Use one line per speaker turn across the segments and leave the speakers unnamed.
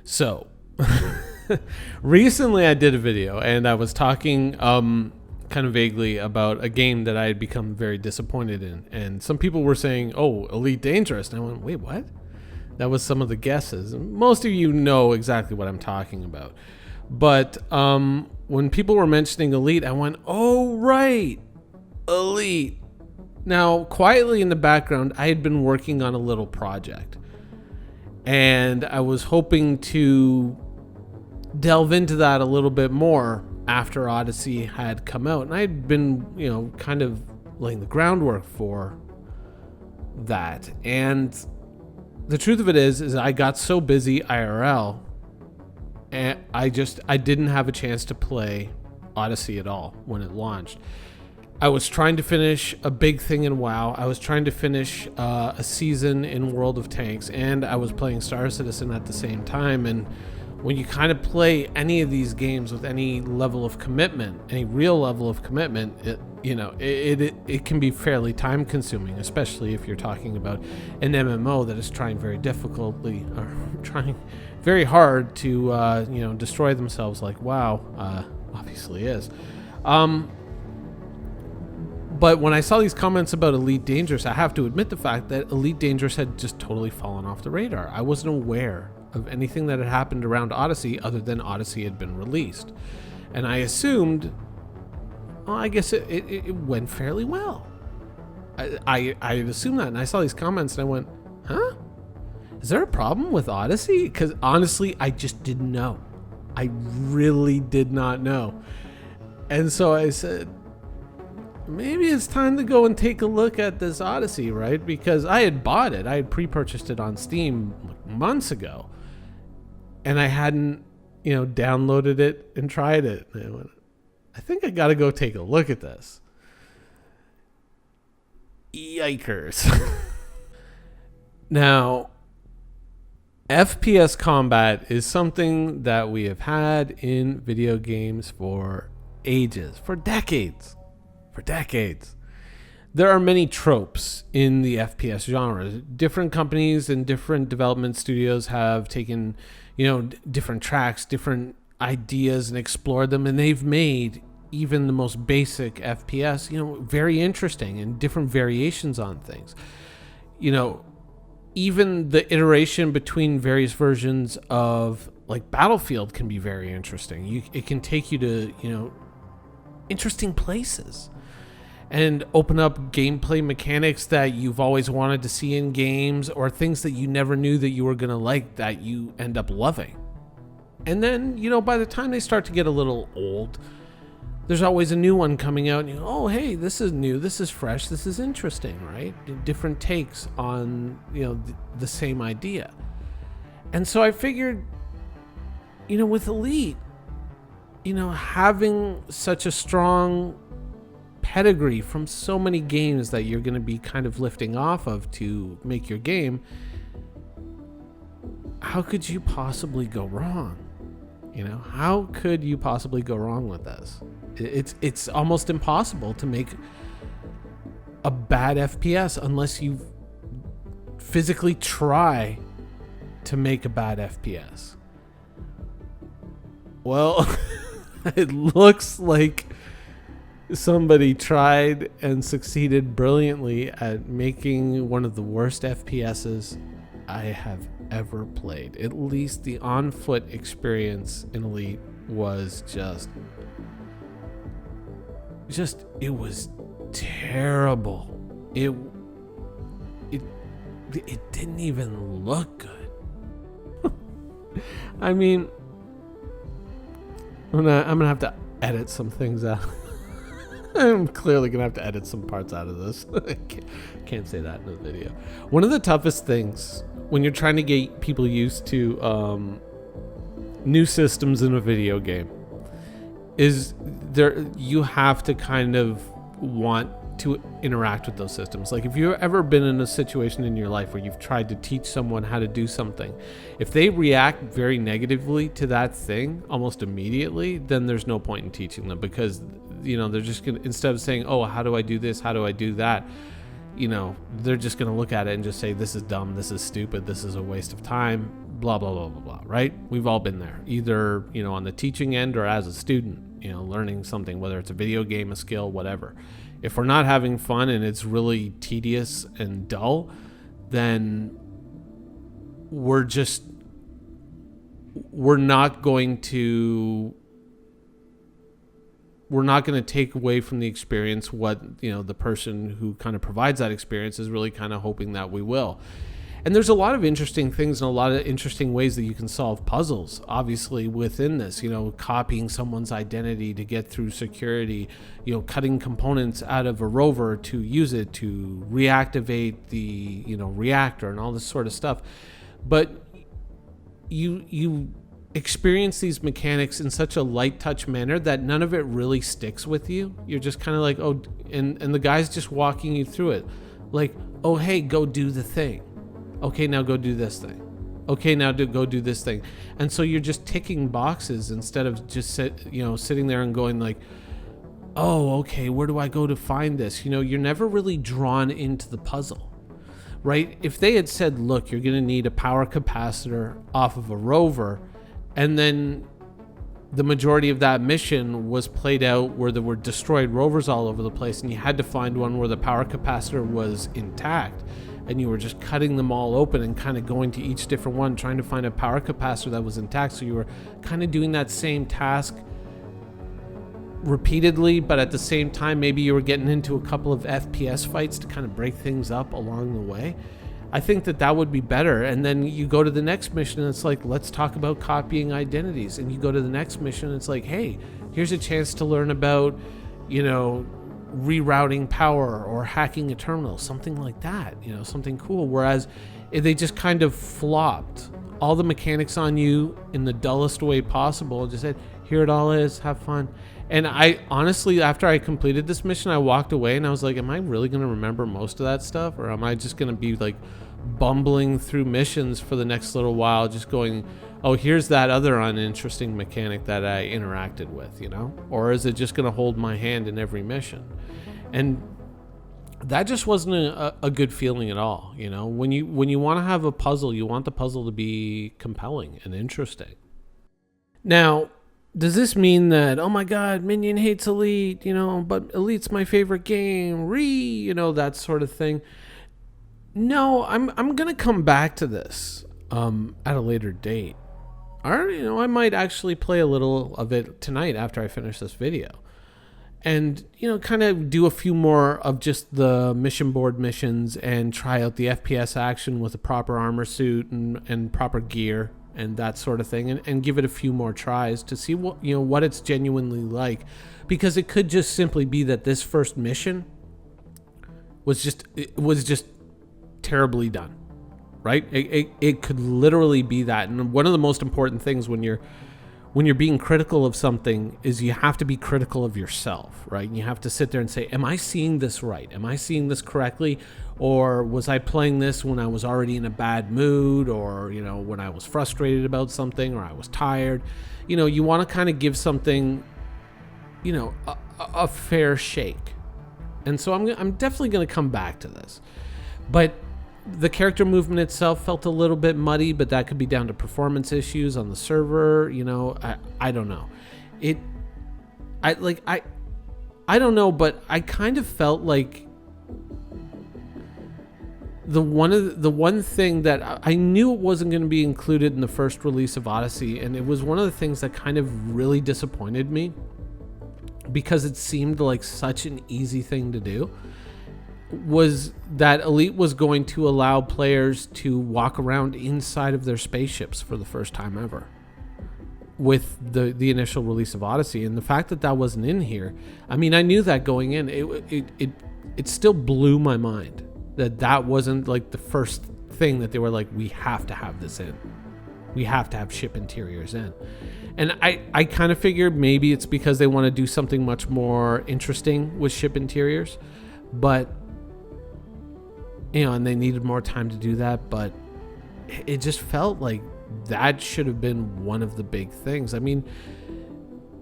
So, recently I did a video and I was talking kind of vaguely about a game that I had become very disappointed in. And some people were saying, oh, Elite Dangerous. And I went, wait, what? That was some of the guesses. Most of you know exactly what I'm talking about. But when people were mentioning Elite, I went, oh, right, Elite. Now, quietly in the background, I had been working on a little project. And I was hoping to delve into that a little bit more after Odyssey had come out. And I had been, kind of laying the groundwork for that. And the truth of it is I got so busy IRL, and I didn't have a chance to play Odyssey at all when it launched. I was trying to finish a big thing in WoW. I was trying to finish a season in World of Tanks, and I was playing Star Citizen at the same time. And when you kind of play any of these games with any level of commitment, any real level of commitment, it can be fairly time consuming, especially if you're talking about an MMO that is trying very difficultly or trying very hard to destroy themselves like WoW obviously is. But when I saw these comments about Elite Dangerous, I have to admit the fact that Elite Dangerous had just totally fallen off the radar. I wasn't aware of anything that had happened around Odyssey other than Odyssey had been released. And I assumed, well, I guess it went fairly well. I had assumed that, and I saw these comments and I went, huh? Is there a problem with Odyssey? Because honestly, I just didn't know. I really did not know. And so I said, maybe it's time to go and take a look at this Odyssey, right? Because I had bought it. I had pre-purchased it on Steam months ago. And I hadn't, downloaded it and tried it. And I went, I think I got to go take a look at this. Yikers. Now, FPS combat is something that we have had in video games for ages, for decades. There are many tropes in the FPS genre. Different companies and different development studios have taken, different tracks, different ideas and explored them, and they've made even the most basic FPS, very interesting and different variations on things. Even the iteration between various versions of like Battlefield can be very interesting. It can take you to, interesting places and open up gameplay mechanics that you've always wanted to see in games, or things that you never knew that you were going to like that you end up loving. And then, by the time they start to get a little old, there's always a new one coming out, and oh, hey, this is new, this is fresh, this is interesting, right? Different takes on, the same idea. And so I figured, with Elite, having such a strong pedigree from so many games that you're going to be kind of lifting off of to make your game, how could you possibly go wrong? How could you possibly go wrong with this? It's almost impossible to make a bad FPS unless you physically try to make a bad FPS. Well, it looks like somebody tried and succeeded brilliantly at making one of the worst FPSs I have ever played. At least the on-foot experience in Elite was just it was terrible. It didn't even look good. I mean, I'm gonna have to edit some things out. I'm clearly gonna have to edit some parts out of this. I can't say that in the video. One of the toughest things when you're trying to get people used to new systems in a video game is you have to kind of want to interact with those systems. Like if you've ever been in a situation in your life where you've tried to teach someone how to do something, if they react very negatively to that thing almost immediately, then there's no point in teaching them, because they're just gonna, instead of saying, oh, how do I do this, how do I do that, they're just gonna look at it and just say, this is dumb, this is stupid, this is a waste of time, blah, blah, blah, blah, blah, right? We've all been there, either, on the teaching end or as a student, learning something, whether it's a video game, a skill, whatever. If we're not having fun and it's really tedious and dull, then we're not going to take away from the experience what, the person who kind of provides that experience is really kind of hoping that we will. And there's a lot of interesting things and a lot of interesting ways that you can solve puzzles, obviously, within this, copying someone's identity to get through security, cutting components out of a rover to use it to reactivate the, reactor and all this sort of stuff. But you experience these mechanics in such a light touch manner that none of it really sticks with you. You're just kind of like, oh, and the guy's just walking you through it. Like, oh, hey, go do the thing. Okay, now go do this thing. Okay, now go do this thing. And so you're just ticking boxes instead of just sitting there and going like, oh, okay, where do I go to find this? You're never really drawn into the puzzle, right? If they had said, look, you're going to need a power capacitor off of a rover, and then the majority of that mission was played out where there were destroyed rovers all over the place, and you had to find one where the power capacitor was intact, and you were just cutting them all open and kind of going to each different one, trying to find a power capacitor that was intact. So you were kind of doing that same task repeatedly, but at the same time, maybe you were getting into a couple of FPS fights to kind of break things up along the way. I think that would be better. And then you go to the next mission and it's like, let's talk about copying identities. And you go to the next mission and it's like, hey, here's a chance to learn about, rerouting power or hacking a terminal, something like that, something cool. Whereas they just kind of flopped all the mechanics on you in the dullest way possible and just said, here it all is, have fun. And I honestly, after I completed this mission, I walked away and I was like, am I really going to remember most of that stuff? Or am I just going to be like bumbling through missions for the next little while, just going, oh, here's that other uninteresting mechanic that I interacted with, Or is it just going to hold my hand in every mission? And that just wasn't a good feeling at all. When you want to have a puzzle, you want the puzzle to be compelling and interesting. Now, does this mean that, oh my God, Minion hates Elite, but Elite's my favorite game, that sort of thing? No, I'm going to come back to this at a later date. Or, I might actually play a little of it tonight after I finish this video. And, kind of do a few more of just the mission board missions and try out the FPS action with a proper armor suit and proper gear and that sort of thing, and give it a few more tries to see what it's genuinely like. Because it could just simply be that this first mission was just terribly done, right? It could literally be that. And one of the most important things when you're being critical of something is you have to be critical of yourself, right? And you have to sit there and say, am I seeing this right? Am I seeing this correctly? Or was I playing this when I was already in a bad mood, or, when I was frustrated about something, or I was tired? You want to kind of give something, a fair shake. And so I'm definitely going to come back to this. But the character movement itself felt a little bit muddy, but that could be down to performance issues on the server. I don't know. I don't know, but I kind of felt like the one thing that I knew it wasn't going to be included in the first release of Odyssey, and it was one of the things that kind of really disappointed me because it seemed like such an easy thing to do, was that Elite was going to allow players to walk around inside of their spaceships for the first time ever with the initial release of Odyssey. And the fact that wasn't in here, I mean, I knew that going in, it still blew my mind that wasn't like the first thing that they were like, we have to have this in. We have to have ship interiors in. And I kind of figured maybe it's because they want to do something much more interesting with ship interiors, but and they needed more time to do that. But it just felt like that should have been one of the big things. I mean,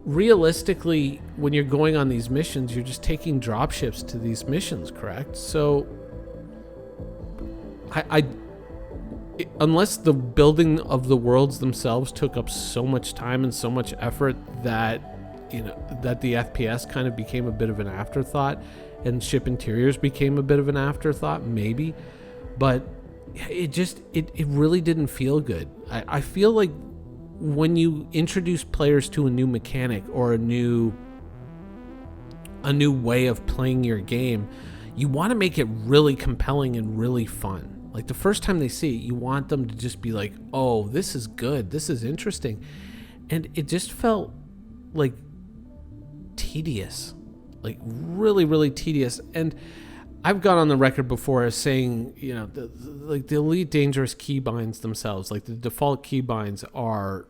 realistically, when you're going on these missions, you're just taking dropships to these missions, correct? So unless the building of the worlds themselves took up so much time and so much effort that, that the FPS kind of became a bit of an afterthought, and ship interiors became a bit of an afterthought, maybe. But it really didn't feel good. I feel like when you introduce players to a new mechanic or a new way of playing your game, you want to make it really compelling and really fun. Like the first time they see it, you want them to just be like, oh, this is good, this is interesting. And it just felt like tedious, like really, really tedious. And I've gone on the record before as saying, the Elite Dangerous keybinds themselves, like the default keybinds are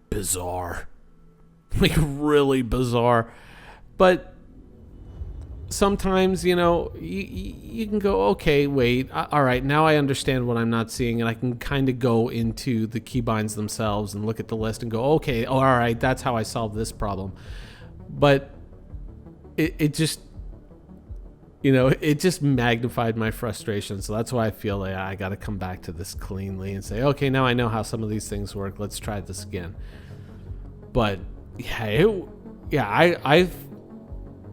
bizarre, like really bizarre. But sometimes, you can go, okay, wait, all right, now I understand what I'm not seeing, and I can kind of go into the keybinds themselves and look at the list and go, okay, all right, that's how I solve this problem. But it just, it just magnified my frustration. So that's why I feel like I got to come back to this cleanly and say, okay, now I know how some of these things work. Let's try this again. But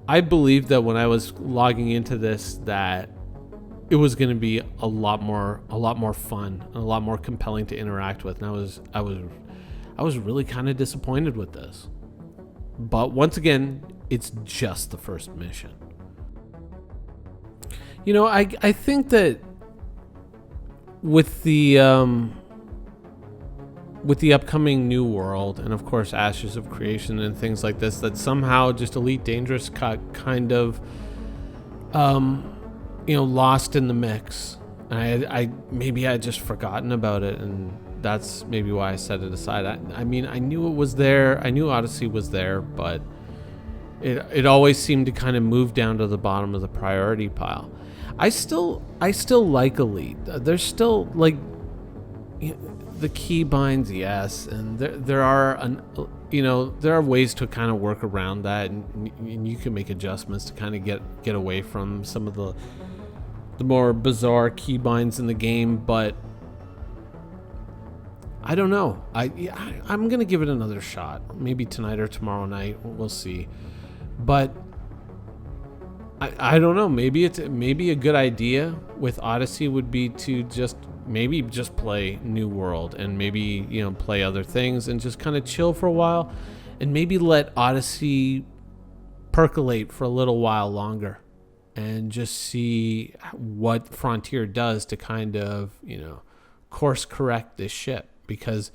I believed that when I was logging into this, that it was going to be a lot more fun and a lot more compelling to interact with. And I was really kind of disappointed with this. But once again, it's just the first mission. I think that with the upcoming New World and of course Ashes of Creation and things like this, that somehow just Elite Dangerous got kind of lost in the mix. And I maybe I had just forgotten about it, and that's maybe why I set it aside. I mean, I knew it was there. I knew Odyssey was there, but it always seemed to kind of move down to the bottom of the priority pile. I still like Elite. There's still like the keybinds, yes, and there are ways to kind of work around that, and you can make adjustments to kind of get away from some of the more bizarre keybinds in the game. But I don't know. I'm gonna give it another shot. Maybe tonight or tomorrow night. We'll see. But I don't know. Maybe a good idea with Odyssey would be to just play New World, and maybe play other things and just kind of chill for a while, and maybe let Odyssey percolate for a little while longer, and just see what Frontier does to kind of course correct this ship. Because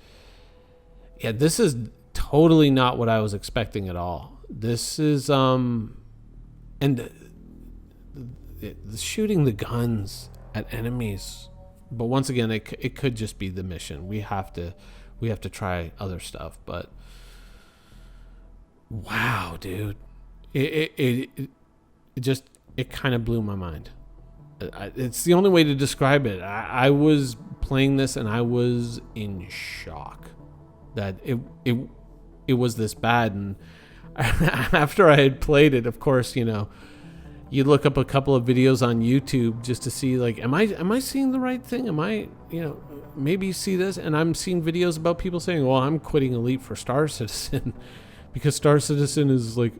this is totally not what I was expecting at all. This is and shooting the guns at enemies. But once again, it could just be the mission. We have to try other stuff. But wow, dude, it kind of blew my mind. It's the only way to describe it. I was playing this and I was in shock that it was this bad. And after I had played it, of course, you look up a couple of videos on YouTube just to see, like, am I seeing the right thing? Am I, maybe you see this, and I'm seeing videos about people saying, well, I'm quitting Elite for Star Citizen because Star Citizen is like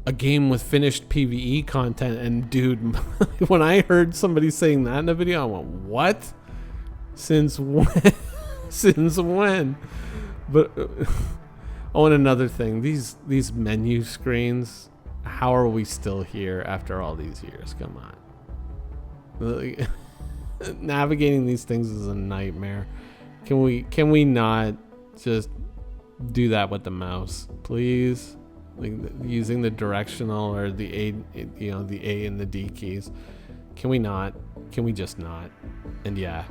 a game with finished PvE content. And dude, when I heard somebody saying that in a video, I went, what? Since when? Since when? But and another thing, these menu screens, how are we still here after all these years? Come on. Navigating these things is a nightmare. Can we not just do that with the mouse, please? Like using the directional or the A, the A and the D keys. Can we not? Can we just not? And yeah,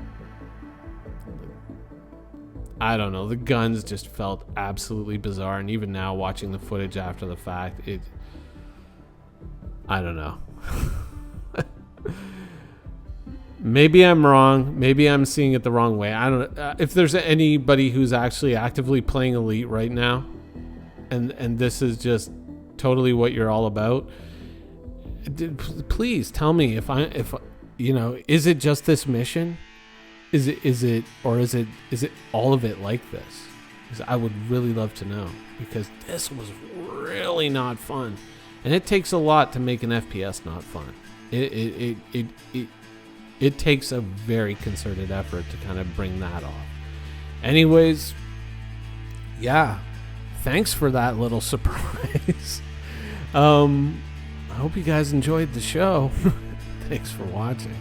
I don't know. The guns just felt absolutely bizarre, and even now, watching the footage after the fact, I don't know. Maybe I'm wrong. Maybe I'm seeing it the wrong way. I don't know. If there's anybody who's actually actively playing Elite right now, and this is just totally what you're all about, please tell me if is it just this mission? is it all of it like this? Because I would really love to know, because this was really not fun, and it takes a lot to make an FPS not fun. It takes a very concerted effort to kind of bring that off. Anyways, yeah, thanks for that little surprise. I hope you guys enjoyed the show. Thanks for watching.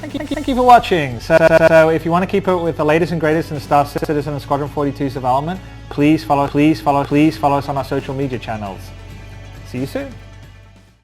Thank you for watching. So if you want to keep up with the latest and greatest in Star Citizen and Squadron 42's development, please follow us on our social media channels. See you soon.